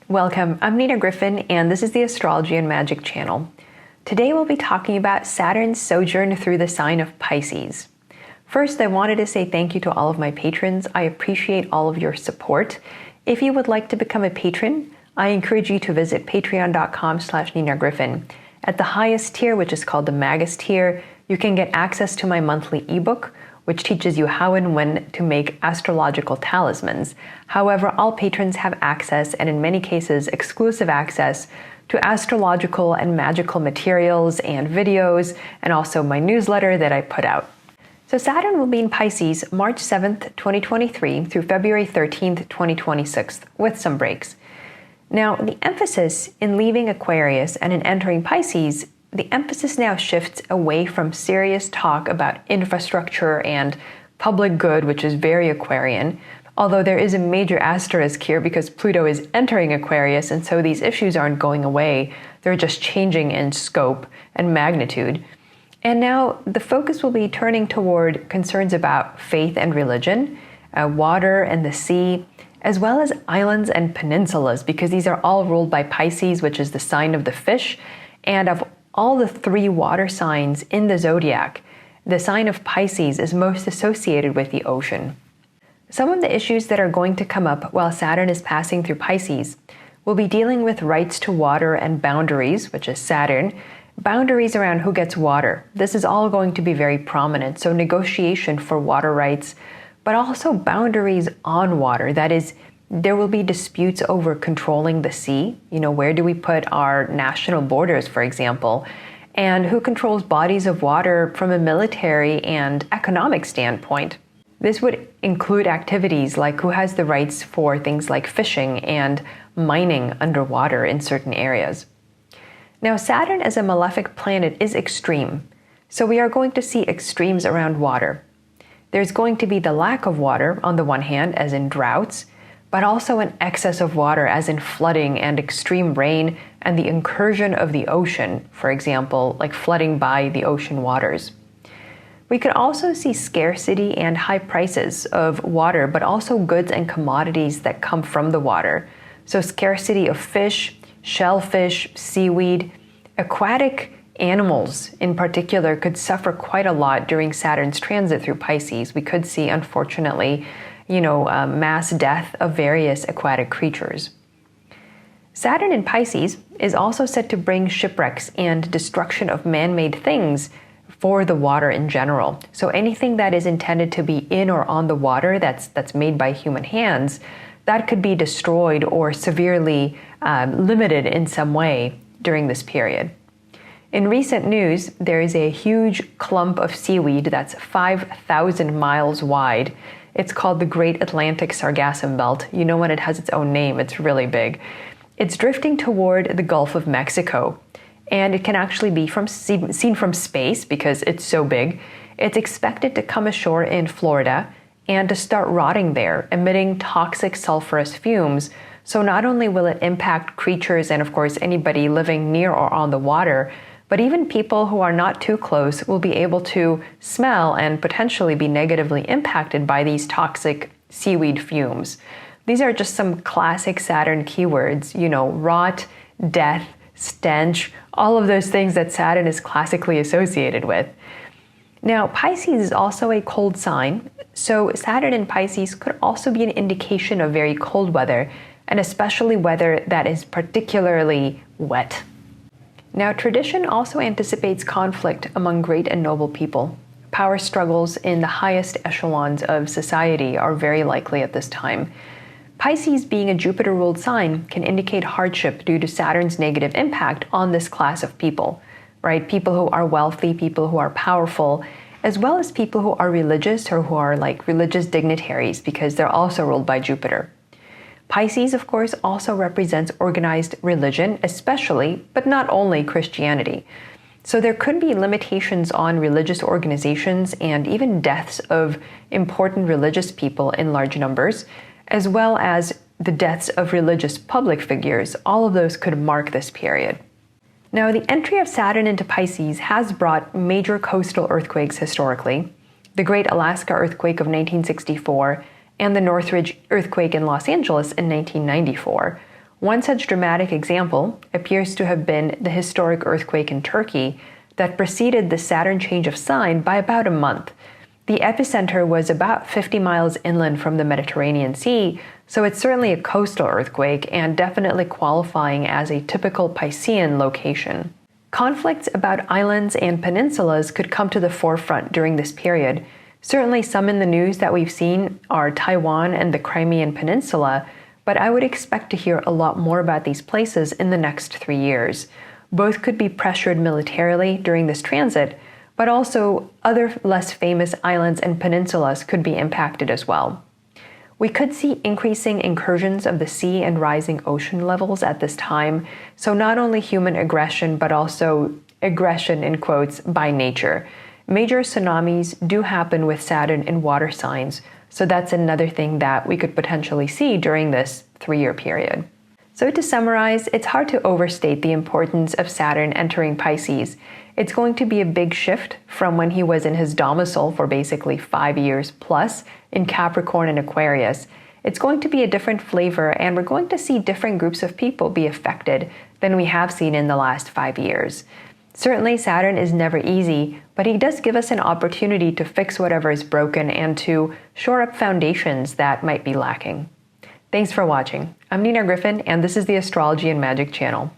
Welcome, I'm Nina Griffin, and this is the Astrology and Magic channel. Today we'll be talking about Saturn's sojourn through the sign of Pisces. First, I wanted to say thank you to all of my patrons. I appreciate all of your support. If you would like to become a patron, I encourage you to visit patreon.com/NinaGriffin. At the highest tier, which is called the Magus tier, you can get access to my monthly ebook, which teaches you how and when to make astrological talismans. However, all patrons have access, and in many cases, exclusive access to astrological and magical materials and videos, and also my newsletter that I put out. So Saturn will be in Pisces March 7th, 2023 through February 13th, 2026, with some breaks. Now, the emphasis in leaving Aquarius and in entering Pisces, the emphasis now shifts away from serious talk about infrastructure and public good, which is very Aquarian, although there is a major asterisk here because Pluto is entering Aquarius, and so these issues aren't going away. They're just changing in scope and magnitude. And now the focus will be turning toward concerns about faith and religion, water and the sea, as well as islands and peninsulas, because these are all ruled by Pisces, which is the sign of the fish, and of all the three water signs in the zodiac, the sign of Pisces is most associated with the ocean. Some of the issues that are going to come up while Saturn is passing through Pisces will be dealing with rights to water and boundaries, which is Saturn, boundaries around who gets water. This is all going to be very prominent, so negotiation for water rights, but also boundaries on water. That is, there will be disputes over controlling the sea. Where do we put our national borders, for example? And who controls bodies of water from a military and economic standpoint? This would include activities like who has the rights for things like fishing and mining underwater in certain areas. Now, Saturn as a malefic planet is extreme, so we are going to see extremes around water. There's going to be the lack of water on the one hand, as in droughts, but also an excess of water, as in flooding and extreme rain, and the incursion of the ocean, for example, like flooding by the ocean waters. We could also see scarcity and high prices of water, but also goods and commodities that come from the water. So scarcity of fish, shellfish, seaweed, aquatic animals in particular could suffer quite a lot during Saturn's transit through Pisces. We could see, unfortunately, mass death of various aquatic creatures. Saturn in Pisces is also said to bring shipwrecks and destruction of man-made things for the water in general. So anything that is intended to be in or on the water that's made by human hands, that could be destroyed or severely limited in some way during this period. In recent news, there is a huge clump of seaweed that's 5,000 miles wide. It's called the Great Atlantic Sargassum Belt. When it has its own name, it's really big. It's drifting toward the Gulf of Mexico, and it can actually be seen from space because it's so big. It's expected to come ashore in Florida and to start rotting there, emitting toxic sulfurous fumes. So not only will it impact creatures and, of course, anybody living near or on the water, but even people who are not too close will be able to smell and potentially be negatively impacted by these toxic seaweed fumes. These are just some classic Saturn keywords, rot, death, stench, all of those things that Saturn is classically associated with. Now, Pisces is also a cold sign, so Saturn in Pisces could also be an indication of very cold weather, and especially weather that is particularly wet. Now, tradition also anticipates conflict among great and noble people. Power struggles in the highest echelons of society are very likely at this time. Pisces, being a Jupiter-ruled sign, can indicate hardship due to Saturn's negative impact on this class of people, right? People who are wealthy, people who are powerful, as well as people who are religious or who are like religious dignitaries, because they're also ruled by Jupiter. Pisces, of course, also represents organized religion, especially, but not only, Christianity. So there could be limitations on religious organizations and even deaths of important religious people in large numbers, as well as the deaths of religious public figures. All of those could mark this period. Now, the entry of Saturn into Pisces has brought major coastal earthquakes historically. The Great Alaska Earthquake of 1964 and the Northridge earthquake in Los Angeles in 1994. One such dramatic example appears to have been the historic earthquake in Turkey that preceded the Saturn change of sign by about a month. The epicenter was about 50 miles inland from the Mediterranean Sea, so it's certainly a coastal earthquake and definitely qualifying as a typical Piscean location. Conflicts about islands and peninsulas could come to the forefront during this period. Certainly some in the news that we've seen are Taiwan and the Crimean Peninsula, but I would expect to hear a lot more about these places in the next 3 years. Both could be pressured militarily during this transit, but also other less famous islands and peninsulas could be impacted as well. We could see increasing incursions of the sea and rising ocean levels at this time, so not only human aggression, but also aggression in quotes by nature. Major tsunamis do happen with Saturn in water signs, so that's another thing that we could potentially see during this 3-year period. So to summarize, it's hard to overstate the importance of Saturn entering Pisces. It's going to be a big shift from when he was in his domicile for basically 5 years plus in Capricorn and Aquarius. It's going to be a different flavor, and we're going to see different groups of people be affected than we have seen in the last 5 years. Certainly, Saturn is never easy, but he does give us an opportunity to fix whatever is broken and to shore up foundations that might be lacking. Thanks for watching. I'm Nina Griffin, and this is the Astrology and Magic channel.